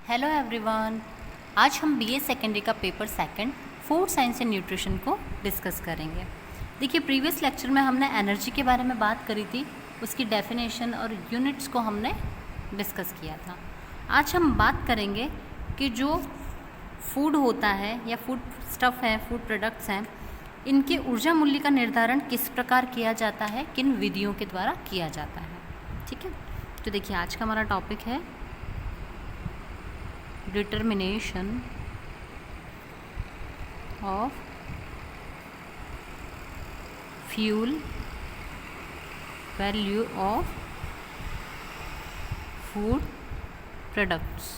Hello everyone. आज हम BA secondary का paper second food science and nutrition को डिस्कस करेंगे। देखिए, प्रीवियस लेक्चर में हमने एनर्जी के बारे में बात करी थी, उसकी डेफिनेशन और यूनिट्स को हमने डिस्कस किया था। आज हम बात करेंगे कि जो फूड होता है या फूड स्टफ़ है, फूड प्रोडक्ट्स हैं, इनके ऊर्जा मूल्य का निर्धारण किस प्रकार किया जाता है, किन विधियों के द्वारा किया जाता है। ठीक है, तो देखिए आज का हमारा टॉपिक है determination of fuel value of food products,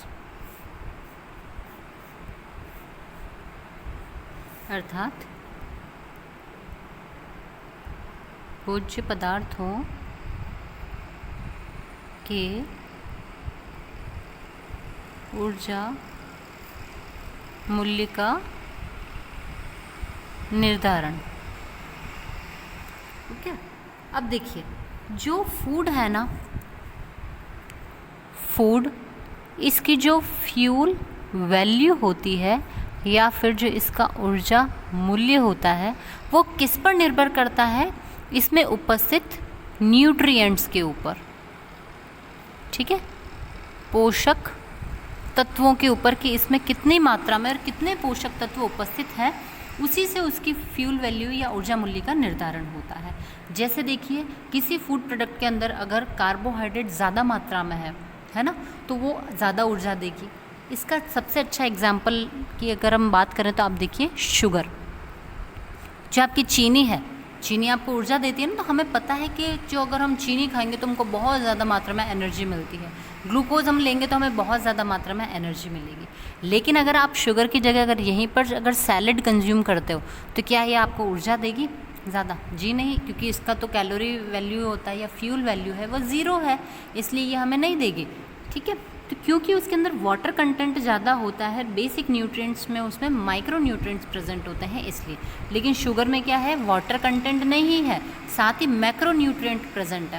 अर्थात भोज्य पदार्थों के ऊर्जा मूल्य का निर्धारण। ठीक है, अब देखिए जो फूड है ना, फूड, इसकी जो फ्यूल वैल्यू होती है या फिर जो इसका ऊर्जा मूल्य होता है वो किस पर निर्भर करता है? इसमें उपस्थित न्यूट्रिएंट्स के ऊपर। ठीक है, पोषक तत्वों के ऊपर कि इसमें कितनी मात्रा में और कितने पोषक तत्व उपस्थित हैं, उसी से उसकी फ्यूल वैल्यू या ऊर्जा मूल्य का निर्धारण होता है। जैसे देखिए, किसी फूड प्रोडक्ट के अंदर अगर कार्बोहाइड्रेट ज़्यादा मात्रा में है ना, तो वो ज़्यादा ऊर्जा देगी। इसका सबसे अच्छा एग्जाम्पल की अगर हम बात करें तो आप देखिए शुगर, जो आपकी चीनी है, चीनी आपको ऊर्जा देती है ना, तो हमें पता है कि जो अगर हम चीनी खाएंगे तो हमको बहुत ज़्यादा मात्रा में एनर्जी मिलती है। ग्लूकोज हम लेंगे तो हमें बहुत ज़्यादा मात्रा में एनर्जी मिलेगी। लेकिन अगर आप शुगर की जगह अगर यहीं पर अगर सैलेड कंज्यूम करते हो तो क्या ये आपको ऊर्जा देगी ज़्यादा? जी नहीं, क्योंकि इसका तो कैलोरी वैल्यू होता है या फ्यूल वैल्यू है वो ज़ीरो है, इसलिए ये हमें नहीं देगी। ठीक है, तो क्योंकि उसके अंदर वाटर कंटेंट ज़्यादा होता है, बेसिक न्यूट्रिएंट्स में उसमें माइक्रो न्यूट्रिएंट्स प्रेजेंट होते हैं इसलिए। लेकिन शुगर में क्या है, वाटर कंटेंट नहीं है, साथ ही मैक्रो न्यूट्रिएंट प्रेजेंट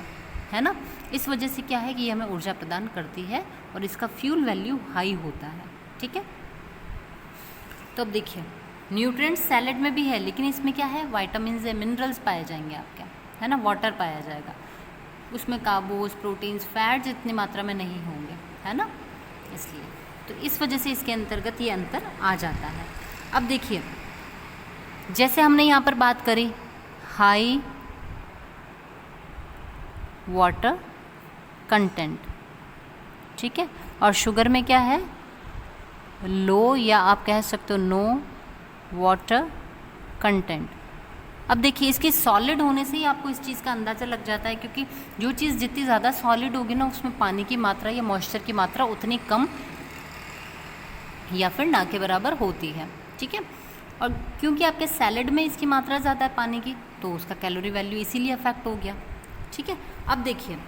है ना। इस वजह से क्या है कि ये हमें ऊर्जा प्रदान करती है और इसका फ्यूल वैल्यू हाई होता है। ठीक है, तो अब देखिए न्यूट्रिएंट्स सैलेड में भी है, लेकिन इसमें क्या है, वाइटामिन या मिनरल्स पाए जाएंगे आपके, है ना, वाटर पाया जाएगा। उसमें कार्बोज, प्रोटीन्स, फैट्स इतनी मात्रा में नहीं होंगे, है ना, इसलिए तो इस वजह से इसके अंतर्गत ये अंतर आ जाता है। अब देखिए, जैसे हमने यहाँ पर बात करी हाई वाटर कंटेंट, ठीक है, और शुगर में क्या है, लो या आप कह सकते हो नो वाटर कंटेंट। अब देखिए इसकी सॉलिड होने से ही आपको इस चीज़ का अंदाज़ा लग जाता है, क्योंकि जो चीज़ जितनी ज़्यादा सॉलिड होगी ना, उसमें पानी की मात्रा या मॉइस्चर की मात्रा उतनी कम या फिर ना के बराबर होती है। ठीक है, और क्योंकि आपके सैलेड में इसकी मात्रा ज़्यादा है पानी की, तो उसका कैलोरी वैल्यू इसीलिए अफेक्ट हो गया। ठीक है, अब देखिए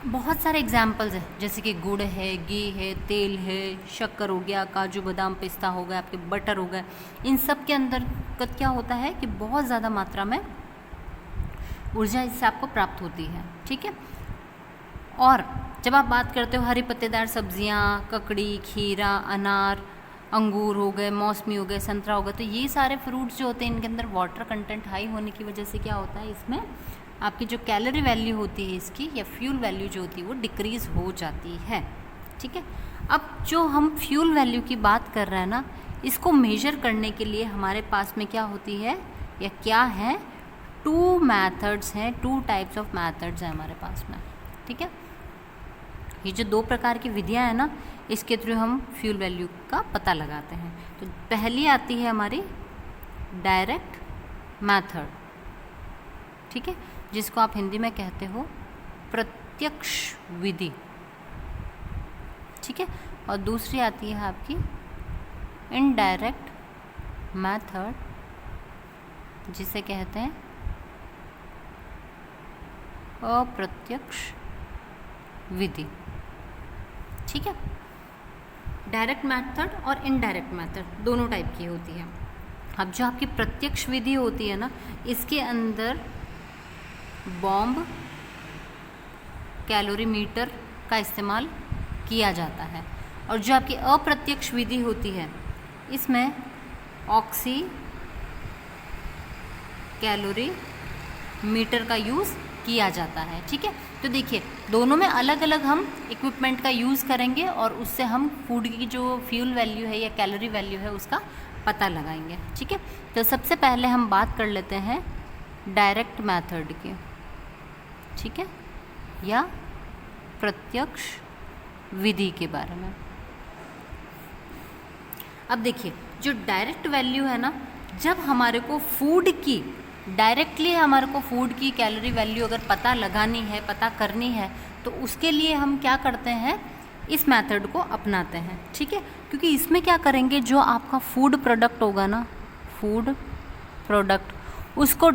बहुत सारे एग्जाम्पल्स हैं, जैसे कि गुड़ है, घी है, तेल है, शक्कर हो गया, काजू बादाम पिस्ता हो गया, आपके बटर हो गया, इन सब के अंदर क्या होता है कि बहुत ज़्यादा मात्रा में ऊर्जा इससे आपको प्राप्त होती है। ठीक है, और जब आप बात करते हो हरी पत्तेदार सब्जियां, ककड़ी, खीरा, अनार, अंगूर हो गए, मौसमी हो गए, संतरा हो गए, तो ये सारे फ्रूट्स जो होते हैं इनके अंदर वाटर कंटेंट हाई होने की वजह से क्या होता है, इसमें आपकी जो कैलोरी वैल्यू होती है इसकी या फ्यूल वैल्यू जो होती है वो डिक्रीज़ हो जाती है। ठीक है, अब जो हम फ्यूल वैल्यू की बात कर रहे हैं ना, इसको मेजर करने के लिए हमारे पास में क्या होती है या क्या है, टू मैथड्स हैं, टू टाइप्स ऑफ मैथड्स हैं हमारे पास में। ठीक है, ये जो दो प्रकार की विधियां हैं ना, इसके थ्रू हम फ्यूल वैल्यू का पता लगाते हैं। तो पहली आती है हमारी डायरेक्ट मैथड, ठीक है, जिसको आप हिंदी में कहते हो प्रत्यक्ष विधि। ठीक है, और दूसरी आती है आपकी इनडायरेक्ट मेथड, जिसे कहते हैं अप्रत्यक्ष विधि। ठीक है, डायरेक्ट मेथड और इनडायरेक्ट मेथड दोनों टाइप की होती है। अब जो आपकी प्रत्यक्ष विधि होती है ना, इसके अंदर बॉम्ब कैलोरीमीटर का इस्तेमाल किया जाता है। और जो आपकी अप्रत्यक्ष विधि होती है इसमें ऑक्सी कैलोरी मीटर का यूज़ किया जाता है। ठीक है, तो देखिए दोनों में अलग अलग हम इक्विपमेंट का यूज़ करेंगे और उससे हम फूड की जो फ्यूल वैल्यू है या कैलोरी वैल्यू है उसका पता लगाएंगे। ठीक है, तो सबसे पहले हम बात कर लेते हैं डायरेक्ट मेथड की। ठीक है, या प्रत्यक्ष विधि के बारे में। अब देखिए जो डायरेक्ट वैल्यू है ना, जब हमारे को फूड की डायरेक्टली हमारे को फूड की कैलोरी वैल्यू अगर पता लगानी है, पता करनी है, तो उसके लिए हम क्या करते हैं, इस मेथड को अपनाते हैं। ठीक है, क्योंकि इसमें क्या करेंगे, जो आपका फूड प्रोडक्ट होगा ना, फूड प्रोडक्ट, उसको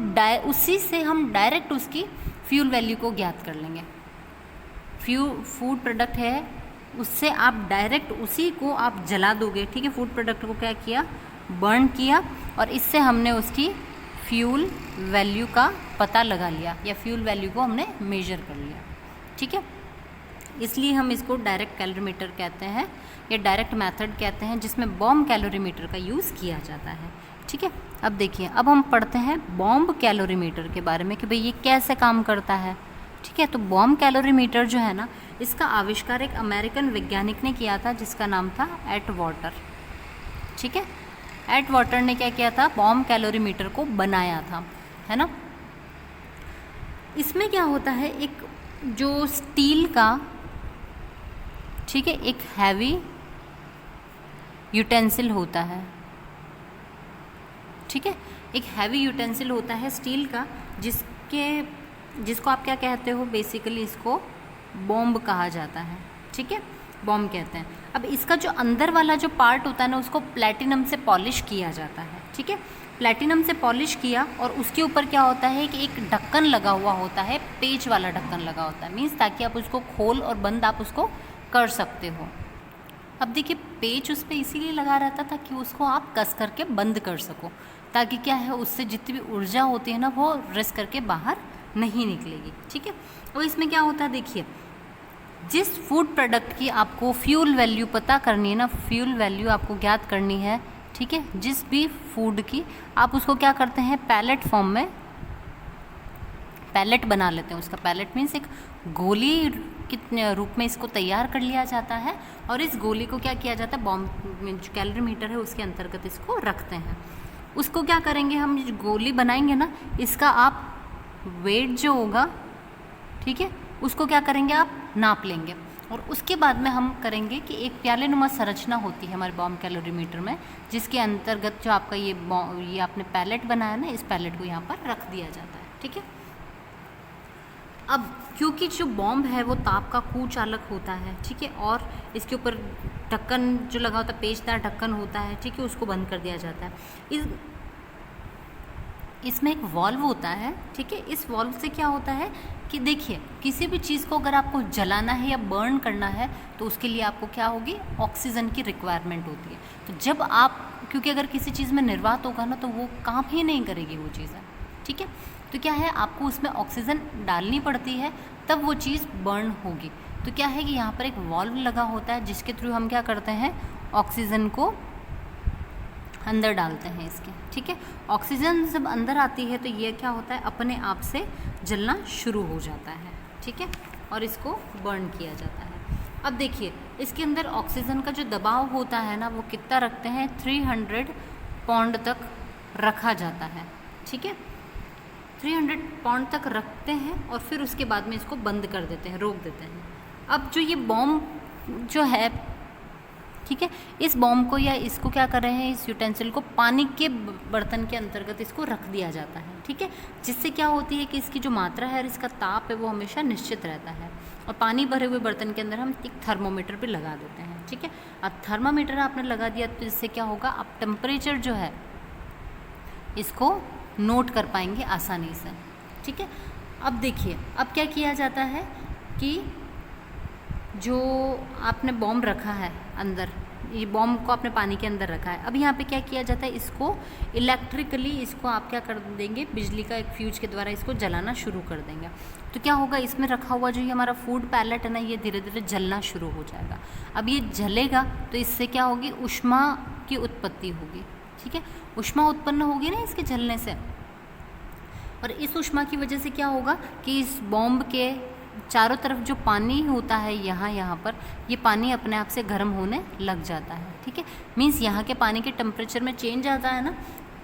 उसी से हम डायरेक्ट उसकी फ्यूल वैल्यू को ज्ञात कर लेंगे। फूड प्रोडक्ट है, उससे आप डायरेक्ट उसी को आप जला दोगे। ठीक है, फूड प्रोडक्ट को क्या किया, बर्न किया, और इससे हमने उसकी फ्यूल वैल्यू का पता लगा लिया या फ्यूल वैल्यू को हमने मेजर कर लिया। ठीक है, इसलिए हम इसको डायरेक्ट कैलोरीमीटर कहते हैं या डायरेक्ट मेथड कहते हैं, जिसमें बॉम्ब कैलोरीमीटर का यूज़ किया जाता है। ठीक है, अब देखिए अब हम पढ़ते हैं बॉम्ब कैलोरीमीटर के बारे में कि भाई ये कैसे काम करता है। ठीक है, तो बॉम्ब कैलोरीमीटर जो है ना, इसका आविष्कार एक अमेरिकन वैज्ञानिक ने किया था जिसका नाम था एटवाटर। ठीक है, एटवाटर ने क्या किया था, बॉम्ब कैलोरीमीटर को बनाया था, है ना। इसमें क्या होता है, एक जो स्टील का, ठीक है, एक हैवी यूटेंसिल होता है। ठीक है, एक हैवी यूटेंसिल होता है स्टील का, जिसको आप क्या कहते हो, बेसिकली इसको बॉम्ब कहा जाता है। ठीक है, बॉम्ब कहते हैं। अब इसका जो अंदर वाला जो पार्ट होता है ना, उसको प्लैटिनम से पॉलिश किया जाता है। ठीक है, प्लैटिनम से पॉलिश किया, और उसके ऊपर क्या होता है कि एक ढक्कन लगा हुआ होता है, पेच वाला ढक्कन लगा होता है, मीन्स ताकि आप उसको खोल और बंद आप उसको कर सकते हो। अब देखिए पेच उस पर इसीलिए लगा रहता था कि उसको आप कस करके बंद कर सको, ताकि क्या है, उससे जितनी भी ऊर्जा होती है ना, वो रिस करके बाहर नहीं निकलेगी। ठीक है, और इसमें क्या होता है, देखिए जिस फूड प्रोडक्ट की आपको फ्यूल वैल्यू पता करनी है ना, फ्यूल वैल्यू आपको ज्ञात करनी है, ठीक है, जिस भी फूड की, आप उसको क्या करते हैं, पैलेट फॉर्म में पैलेट बना लेते हैं। उसका पैलेट मीन्स एक गोली के रूप में इसको तैयार कर लिया जाता है, और इस गोली को क्या किया जाता है, बॉम्ब में जो कैलोरीमीटर है उसके अंतर्गत इसको रखते हैं। उसको क्या करेंगे, हम जो गोली बनाएंगे ना, इसका आप वेट जो होगा, ठीक है, उसको क्या करेंगे, आप नाप लेंगे, और उसके बाद में हम करेंगे कि एक प्यालेनुमा संरचना होती है हमारे बॉम्ब कैलोरीमीटर में, जिसके अंतर्गत जो आपका ये आपने पैलेट बनाया ना, इस पैलेट को यहाँ पर रख दिया जाता है। ठीक है, अब क्योंकि जो बॉम्ब है वो ताप का कुचालक होता है, ठीक है, और इसके ऊपर ढक्कन जो लगा होता है, पेचदार ढक्कन होता है, ठीक है, उसको बंद कर दिया जाता है। इसमें एक वॉल्व होता है, ठीक है, इस वॉल्व से क्या होता है कि देखिए किसी भी चीज़ को अगर आपको जलाना है या बर्न करना है, तो उसके लिए आपको क्या होगी, ऑक्सीजन की रिक्वायरमेंट होती है। तो जब आप, क्योंकि अगर किसी चीज़ में निर्वात होगा ना, तो वो काम ही नहीं करेगी वो चीज़ें। ठीक है, तो क्या है, आपको उसमें ऑक्सीजन डालनी पड़ती है, तब वो चीज़ बर्न होगी। तो क्या है कि यहाँ पर एक वॉल्व लगा होता है, जिसके थ्रू हम क्या करते हैं, ऑक्सीजन को अंदर डालते हैं इसके। ठीक है, ऑक्सीजन जब अंदर आती है तो ये क्या होता है, अपने आप से जलना शुरू हो जाता है। ठीक है, और इसको बर्न किया जाता है। अब देखिए इसके अंदर ऑक्सीजन का जो दबाव होता है ना, वो कितना रखते हैं, 300 पाउंड तक रखा जाता है। ठीक है, 300 पाउंड तक रखते हैं, और फिर उसके बाद में इसको बंद कर देते हैं, रोक देते हैं। अब जो ये बॉम्ब जो है, ठीक है, इस बॉम्ब को या इसको क्या कर रहे हैं, इस यूटेंसिल को पानी के बर्तन के अंतर्गत इसको रख दिया जाता है। ठीक है, जिससे क्या होती है कि इसकी जो मात्रा है और इसका ताप है वो हमेशा निश्चित रहता है। और पानी भरे हुए बर्तन के अंदर हम एक थर्मोमीटर भी लगा देते हैं। ठीक है, अब थर्मामीटर आपने लगा दिया तो इससे क्या होगा, आप टेम्परेचर जो है इसको नोट कर पाएंगे आसानी से। ठीक है, अब देखिए अब क्या किया जाता है कि जो आपने बॉम्ब रखा है अंदर, ये बॉम्ब को आपने पानी के अंदर रखा है, अब यहाँ पे क्या किया जाता है, इसको इलेक्ट्रिकली इसको आप क्या कर देंगे, बिजली का एक फ्यूज के द्वारा इसको जलाना शुरू कर देंगे। तो क्या होगा, इसमें रखा हुआ जो ये हमारा फूड पैलेट है ना, ये धीरे धीरे जलना शुरू हो जाएगा। अब ये जलेगा तो इससे क्या होगी, ऊष्मा की उत्पत्ति होगी। ठीक है, ऊष्मा उत्पन्न होगी ना इसके जलने से, और इस ऊष्मा की वजह से क्या होगा कि इस बॉम्ब के चारों तरफ जो पानी होता है यहाँ पर, ये पानी अपने आप से गर्म होने लग जाता है। ठीक है, मीन्स यहाँ के पानी के टेम्परेचर में चेंज आता है ना,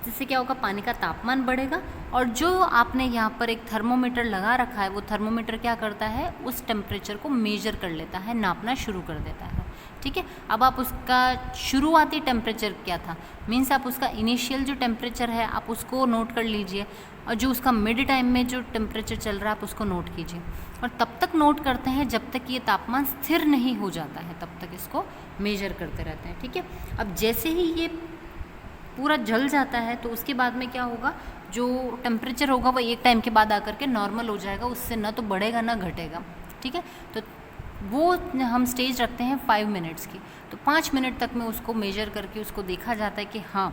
जिससे क्या होगा, पानी का तापमान बढ़ेगा। और जो आपने यहाँ पर एक थर्मोमीटर लगा रखा है, वो थर्मोमीटर क्या करता है, उस टेम्परेचर को मेजर कर लेता है, नापना शुरू कर देता है। ठीक है, अब आप उसका शुरुआती टेम्परेचर क्या था, मीन्स आप उसका इनिशियल जो टेम्परेचर है आप उसको नोट कर लीजिए, और जो उसका मिड टाइम में जो टेम्परेचर चल रहा है आप उसको नोट कीजिए। और तब तक नोट करते हैं जब तक ये तापमान स्थिर नहीं हो जाता है, तब तक इसको मेजर करते रहते हैं। ठीक है, अब जैसे ही ये पूरा जल जाता है तो उसके बाद में क्या होगा, जो टेम्परेचर होगा वो एक टाइम के बाद आकर के नॉर्मल हो जाएगा, उससे ना तो बढ़ेगा ना घटेगा। ठीक है, तो वो हम स्टेज रखते हैं 5 मिनट्स की। तो 5 मिनट तक में उसको मेजर करके उसको देखा जाता है कि हाँ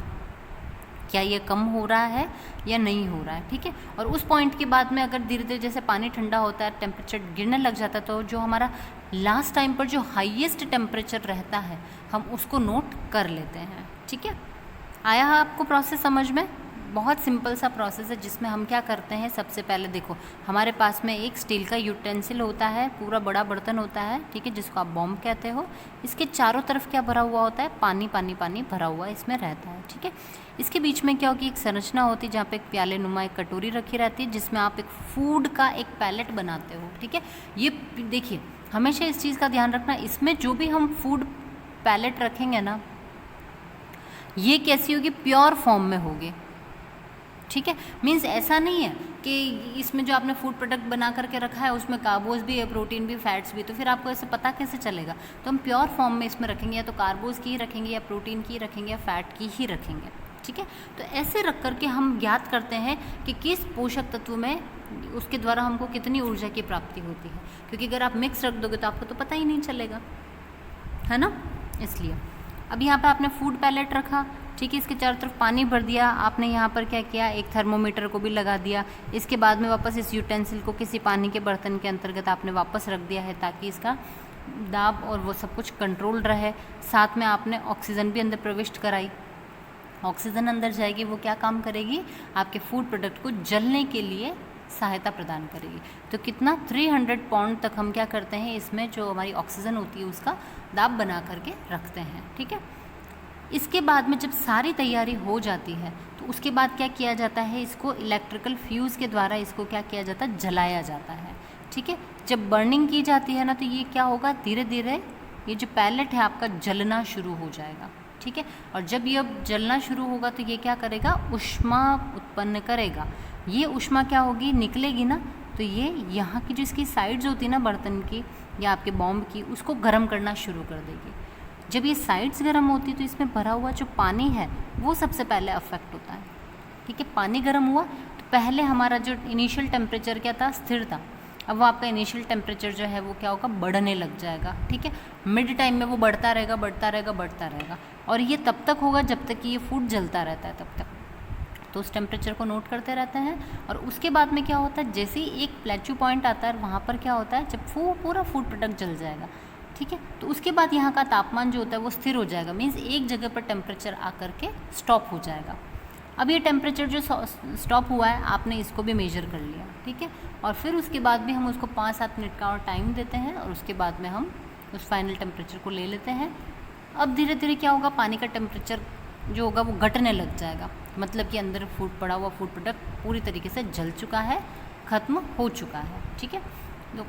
क्या ये कम हो रहा है या नहीं हो रहा है। ठीक है, और उस पॉइंट के बाद में अगर धीरे धीरे जैसे पानी ठंडा होता है, टेम्परेचर गिरने लग जाता है, तो जो हमारा लास्ट टाइम पर जो हाईएस्ट टेम्परेचर रहता है हम उसको नोट कर लेते हैं। ठीक है, आया है आपको प्रोसेस समझ में? बहुत सिंपल सा प्रोसेस है, जिसमें हम क्या करते हैं, सबसे पहले देखो हमारे पास में एक स्टील का यूटेंसिल होता है, पूरा बड़ा बर्तन होता है। ठीक है, जिसको आप बॉम्ब कहते हो। इसके चारों तरफ क्या भरा हुआ होता है, पानी पानी पानी भरा हुआ इसमें रहता है। ठीक है, इसके बीच में क्या होगी, एक संरचना होती है जहाँ पे एक प्याले नुमा एक कटोरी रखी रहती है, जिसमें आप एक फूड का एक पैलेट बनाते हो। ठीक है, ये देखिए हमेशा इस चीज़ का ध्यान रखना, इसमें जो भी हम फूड पैलेट रखेंगे ना, ये कैसी होगी, प्योर फॉर्म में होगी। ठीक है, मीन्स ऐसा नहीं है कि इसमें जो आपने फूड प्रोडक्ट बना करके रखा है उसमें कार्बोज भी है, प्रोटीन भी, फैट्स भी, तो फिर आपको ऐसे पता कैसे चलेगा। तो हम प्योर फॉर्म में इसमें रखेंगे, या तो कार्बोज की ही रखेंगे, या प्रोटीन की रखेंगे, या फैट की ही रखेंगे। ठीक है, तो ऐसे रख करके हम ज्ञात करते हैं कि किस पोषक तत्व में उसके द्वारा हमको कितनी ऊर्जा की प्राप्ति होती है, क्योंकि अगर आप मिक्स रख दोगे तो आपको तो पता ही नहीं चलेगा, है ना। इसलिए अब यहाँ पर आपने फूड पैलेट रखा, ठीक है, इसके चारों तरफ पानी भर दिया आपने, यहाँ पर क्या किया, एक थर्मोमीटर को भी लगा दिया। इसके बाद में वापस इस यूटेंसिल को किसी पानी के बर्तन के अंतर्गत आपने वापस रख दिया है, ताकि इसका दाब और वो सब कुछ कंट्रोल रहे। साथ में आपने ऑक्सीजन भी अंदर प्रविष्ट कराई, ऑक्सीजन अंदर जाएगी, वो क्या काम करेगी, आपके फूड प्रोडक्ट को जलने के लिए सहायता प्रदान करेगी। तो कितना 300 पाउंड तक हम क्या करते हैं, इसमें जो हमारी ऑक्सीजन होती है उसका दाब बना करके रखते हैं। ठीक है, इसके बाद में जब सारी तैयारी हो जाती है तो उसके बाद क्या किया जाता है, इसको इलेक्ट्रिकल फ्यूज़ के द्वारा इसको क्या किया जाता है, जलाया जाता है। ठीक है, जब बर्निंग की जाती है ना, तो ये क्या होगा, धीरे धीरे ये जो पैलेट है आपका जलना शुरू हो जाएगा। ठीक है, और जब ये जलना शुरू होगा तो ये क्या करेगा, ऊष्मा उत्पन्न करेगा। ये ऊष्मा क्या होगी, निकलेगी ना, तो ये यहाँ की जो इसकी साइड्स होती है ना बर्तन की या आपके बॉम्ब की, उसको गर्म करना शुरू कर देगी। जब ये साइड्स गर्म होती है तो इसमें भरा हुआ जो पानी है वो सबसे पहले अफेक्ट होता है। ठीक है, पानी गर्म हुआ तो पहले हमारा जो इनिशियल टेम्परेचर क्या था, स्थिर था, अब वो आपका इनिशियल टेम्परेचर जो है वो क्या होगा, बढ़ने लग जाएगा। ठीक है, मिड टाइम में वो बढ़ता रहेगा बढ़ता रहेगा बढ़ता रहेगा, और ये तब तक होगा जब तक कि ये फूड जलता रहता है, तब तक तो उस टेम्परेचर को नोट करते रहते हैं। और उसके बाद में क्या होता है, जैसे ही एक प्लेट्यू पॉइंट आता है वहाँ पर क्या होता है, जब पूरा फूड प्रोडक्ट जल जाएगा, ठीक है, तो उसके बाद यहाँ का तापमान जो होता है वो स्थिर हो जाएगा, मीन्स एक जगह पर टेम्परेचर आकर के स्टॉप हो जाएगा। अब ये टेम्परेचर जो स्टॉप हुआ है आपने इसको भी मेजर कर लिया। ठीक है, और फिर उसके बाद भी हम उसको 5-7 मिनट का और टाइम देते हैं, और उसके बाद में हम उस फाइनल टेम्परेचर को ले लेते हैं। अब धीरे धीरे क्या होगा, पानी का टेम्परेचर जो होगा वो घटने लग जाएगा, मतलब कि अंदर फूड पड़ा हुआ फूड प्रोडक्ट पूरी तरीके से जल चुका है, ख़त्म हो चुका है। ठीक है, तो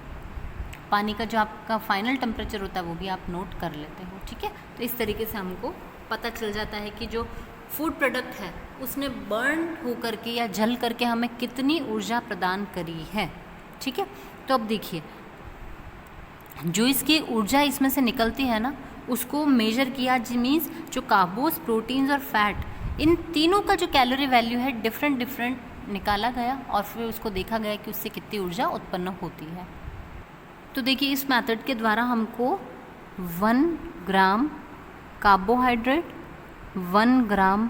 पानी का जो आपका फाइनल टेम्परेचर होता है वो भी आप नोट कर लेते हो। ठीक है, तो इस तरीके से हमको पता चल जाता है कि जो फूड प्रोडक्ट है उसने बर्न हो करके या जल करके हमें कितनी ऊर्जा प्रदान करी है। ठीक है, तो अब देखिए जो इसकी ऊर्जा इसमें से निकलती है ना, उसको मेजर किया, मीन्स जो कार्बोस, प्रोटीन्स और फैट, इन तीनों का जो कैलोरी वैल्यू है डिफरेंट निकाला गया, और फिर उसको देखा गया कि उससे कितनी ऊर्जा उत्पन्न होती है। तो देखिए इस मेथड के द्वारा हमको 1 ग्राम कार्बोहाइड्रेट, 1 ग्राम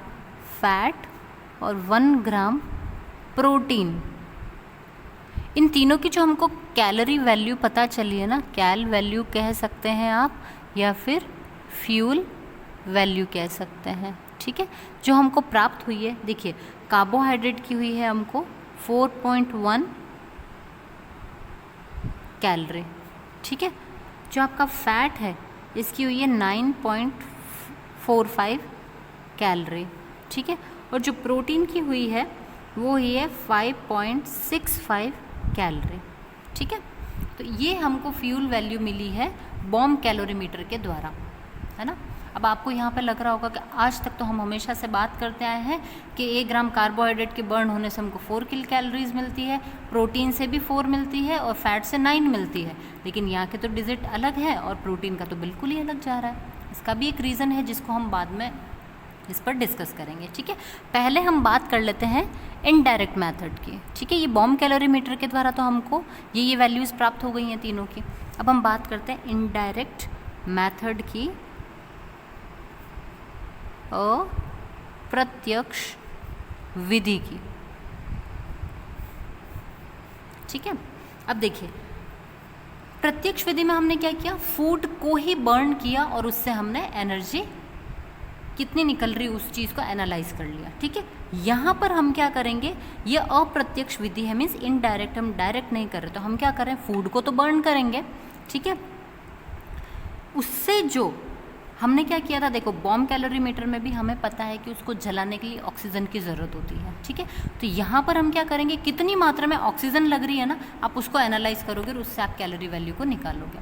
फैट और 1 ग्राम प्रोटीन, इन तीनों की जो हमको कैलोरी वैल्यू पता चली है ना, कैल वैल्यू कह सकते हैं आप या फिर फ्यूल वैल्यू कह सकते हैं, ठीक है, जो हमको प्राप्त हुई है। देखिए कार्बोहाइड्रेट की हुई है हमको 4.1 कैलोरी, ठीक है, जो आपका फैट है इसकी हुई है 9.45 कैलोरी, ठीक है, और जो प्रोटीन की हुई है वो हुई है 5.65 कैलोरी, ठीक है। तो ये हमको फ्यूल वैल्यू मिली है बॉम्ब कैलोरीमीटर के द्वारा, है ना। अब आपको यहाँ पे लग रहा होगा कि आज तक तो हम हमेशा से बात करते आए हैं कि 1 ग्राम कार्बोहाइड्रेट के बर्न होने से हमको 4 किलो कैलोरीज मिलती है, प्रोटीन से भी 4 मिलती है और फैट से 9 मिलती है, लेकिन यहाँ के तो डिजिट अलग है और प्रोटीन का तो बिल्कुल ही अलग जा रहा है। इसका भी एक रीज़न है जिसको हम बाद में इस पर डिस्कस करेंगे, ठीक है। पहले हम बात कर लेते हैं इनडायरेक्ट मेथड की, ठीक है। ये बॉम्ब कैलोरीमीटर के द्वारा तो हमको ये वैल्यूज़ प्राप्त हो गई हैं तीनों की। अब हम बात करते हैं इनडायरेक्ट मेथड की, अप्रत्यक्ष विधि की, ठीक है। अब देखिए प्रत्यक्ष विधि में हमने क्या किया, फूड को ही बर्न किया और उससे हमने एनर्जी कितनी निकल रही उस चीज़ को एनालाइज कर लिया, ठीक है। यहाँ पर हम क्या करेंगे, ये अप्रत्यक्ष विधि है, मीन्स इनडायरेक्ट, हम डायरेक्ट नहीं कर रहे, तो हम क्या करें, फूड को तो बर्न करेंगे, ठीक है। उससे जो हमने क्या किया था, देखो बॉम्ब कैलोरीमीटर में भी हमें पता है कि उसको जलाने के लिए ऑक्सीजन की ज़रूरत होती है, ठीक है। तो यहाँ पर हम क्या करेंगे, कितनी मात्रा में ऑक्सीजन लग रही है ना, आप उसको एनालाइज करोगे और उससे आप कैलोरी वैल्यू को निकालोगे।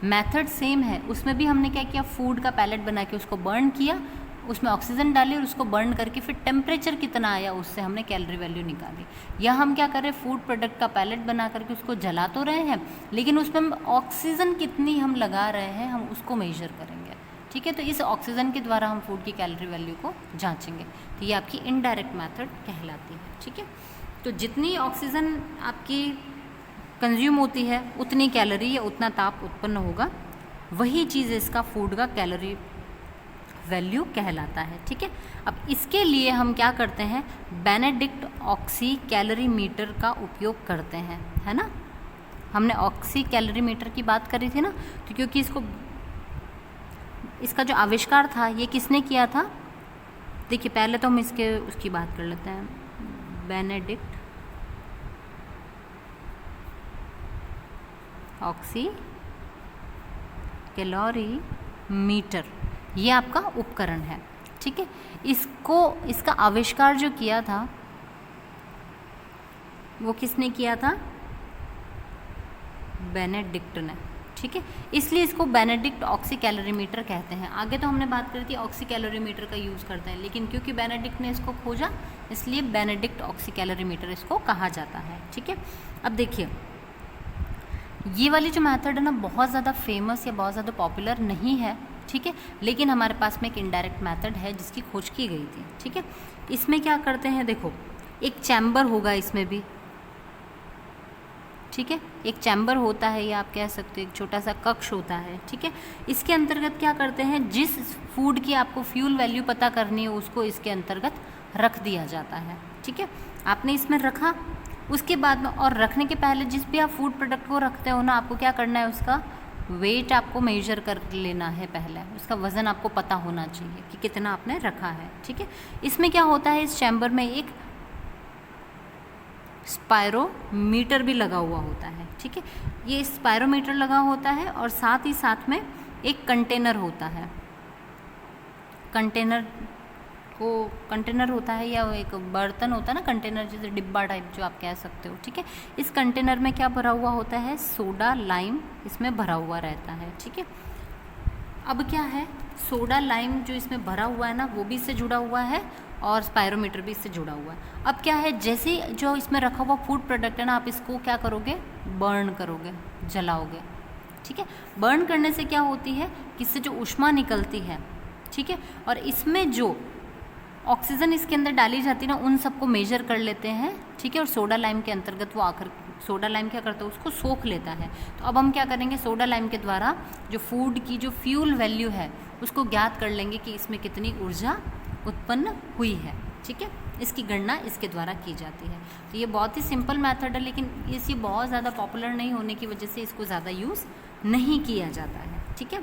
मेथड सेम है, उसमें भी हमने क्या किया, फूड का पैलेट बना के उसको बर्न किया, उसमें ऑक्सीजन डाली और उसको बर्न करके फिर टेम्परेचर कितना आया उससे हमने कैलोरी वैल्यू निकाली। यहाँ हम क्या करें, फूड प्रोडक्ट का पैलेट बना करके उसको जला तो रहे हैं, लेकिन उसमें हम ऑक्सीजन कितनी हम लगा रहे हैं हम उसको मेजर करेंगे, ठीक है। तो इस ऑक्सीजन के द्वारा हम फूड की कैलोरी वैल्यू को जांचेंगे। तो ये आपकी इनडायरेक्ट मेथड कहलाती है, ठीक है। तो जितनी ऑक्सीजन आपकी कंज्यूम होती है उतनी कैलोरी या उतना ताप उत्पन्न होगा, वही चीज़ इसका फूड का कैलोरी वैल्यू कहलाता है, ठीक है। अब इसके लिए हम क्या करते हैं, बेनेडिक्ट ऑक्सी कैलोरीमीटर का उपयोग करते हैं, है ना। हमने ऑक्सी कैलोरीमीटर की बात करी थी ना, तो क्योंकि इसका जो आविष्कार था ये किसने किया था, देखिए पहले तो हम उसकी बात कर लेते हैं, बेनेडिक्ट ऑक्सी कैलोरीमीटर, ये आपका उपकरण है, ठीक है। इसका आविष्कार जो किया था वो किसने किया था, बेनेडिक्ट ने, ठीक है। इसलिए इसको बेनेडिक्ट ऑक्सी कैलोरीमीटर कहते हैं। आगे तो हमने बात करी थी ऑक्सी कैलोरीमीटर का यूज़ करते हैं, लेकिन क्योंकि बेनेडिक्ट ने इसको खोजा इसलिए बेनेडिक्ट ऑक्सी कैलोरीमीटर इसको कहा जाता है, ठीक है। अब देखिए ये वाली जो मेथड है ना बहुत ज़्यादा फेमस या बहुत ज़्यादा पॉपुलर नहीं है, ठीक है, लेकिन हमारे पास में एक इनडायरेक्ट मेथड है जिसकी खोज की गई थी, ठीक है। इसमें क्या करते हैं, देखो एक चैम्बर होगा इसमें भी, ठीक है, एक चैम्बर होता है या आप कह सकते हो एक छोटा सा कक्ष होता है, ठीक है। इसके अंतर्गत क्या करते हैं, जिस फूड की आपको फ्यूल वैल्यू पता करनी है उसको इसके अंतर्गत रख दिया जाता है, ठीक है। आपने इसमें रखा, उसके बाद में और रखने के पहले जिस भी आप फूड प्रोडक्ट को रखते हो ना, आपको क्या करना है, उसका वेट आपको मेजर कर लेना है, पहले उसका वज़न आपको पता होना चाहिए कि कितना आपने रखा है, ठीक है। इसमें क्या होता है, इस चैम्बर में एक स्पायरोमीटर भी लगा हुआ होता है, ठीक है। ये स्पायरोमीटर लगा होता है और साथ ही साथ में एक कंटेनर होता है, कंटेनर होता है या एक बर्तन होता है ना, कंटेनर जैसे डिब्बा टाइप जो आप कह सकते हो, ठीक है। इस कंटेनर में क्या भरा हुआ होता है, सोडा लाइम इसमें भरा हुआ रहता है, ठीक है। अब क्या है, सोडा लाइम जो इसमें भरा हुआ है ना वो भी इससे जुड़ा हुआ है और स्पायरोमीटर भी इससे जुड़ा हुआ है। अब क्या है, जैसे जो इसमें रखा हुआ फूड प्रोडक्ट है ना, आप इसको क्या करोगे, बर्न करोगे, जलाओगे, ठीक है। बर्न करने से क्या होती है कि इससे जो ऊष्मा निकलती है, ठीक है, और इसमें जो ऑक्सीजन इसके अंदर डाली जाती है ना उन सबको मेजर कर लेते हैं, ठीक है, और सोडा लाइम के अंतर्गत वो आकर सोडा लाइम क्या करता है, उसको सोख लेता है। तो अब हम क्या करेंगे, सोडा लाइम के द्वारा जो फूड की जो फ्यूल वैल्यू है उसको ज्ञात कर लेंगे कि इसमें कितनी ऊर्जा उत्पन्न हुई है। ठीक है, इसकी गणना इसके द्वारा की जाती है। तो ये बहुत ही सिंपल मेथड है, लेकिन ये बहुत ज़्यादा पॉपुलर नहीं होने की वजह से इसको ज़्यादा यूज़ नहीं किया जाता है। ठीक है,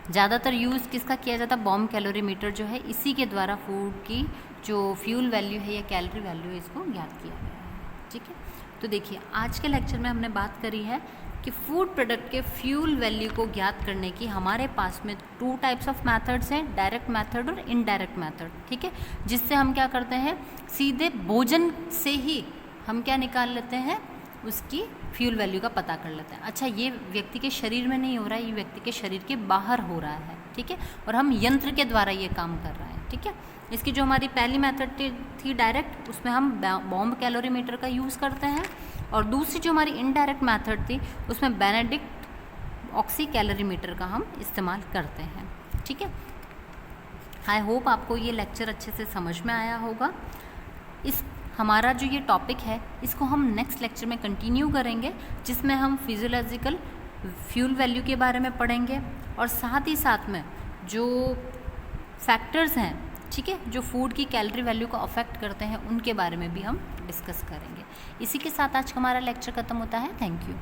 ज़्यादातर यूज़ किसका किया जाता है, बॉम्ब कैलोरीमीटर जो है, इसी के द्वारा फूड की जो फ्यूल वैल्यू है या कैलोरी वैल्यू है इसको ज्ञात किया गया है। ठीक है, तो देखिए आज के लेक्चर में हमने बात करी है कि फूड प्रोडक्ट के फ्यूल वैल्यू को ज्ञात करने की हमारे पास में 2 टाइप्स ऑफ मेथड्स हैं, डायरेक्ट मेथड और इनडायरेक्ट मेथड। ठीक है, जिससे हम क्या करते हैं, सीधे भोजन से ही हम क्या निकाल लेते हैं, उसकी फ्यूल वैल्यू का पता कर लेते हैं। अच्छा, ये व्यक्ति के शरीर में नहीं हो रहा है, ये व्यक्ति के शरीर के बाहर हो रहा है। ठीक है, और हम यंत्र के द्वारा ये काम कर रहे हैं। ठीक है, इसकी जो हमारी पहली मेथड थी डायरेक्ट, उसमें हम बॉम्ब कैलोरीमीटर का यूज़ करते हैं, और दूसरी जो हमारी इनडायरेक्ट मेथड थी उसमें बेनेडिक्ट ऑक्सी कैलोरीमीटर का हम इस्तेमाल करते हैं। ठीक है, आई होप आपको ये लेक्चर अच्छे से समझ में आया होगा। इस हमारा जो ये टॉपिक है इसको हम नेक्स्ट लेक्चर में कंटिन्यू करेंगे, जिसमें हम फिजियोलॉजिकल फ्यूल वैल्यू के बारे में पढ़ेंगे, और साथ ही साथ में जो फैक्टर्स हैं, ठीक है, जो फूड की कैलोरी वैल्यू को अफेक्ट करते हैं, उनके बारे में भी हम डिस्कस करेंगे। इसी के साथ आज का हमारा लेक्चर ख़त्म होता है। Thank you.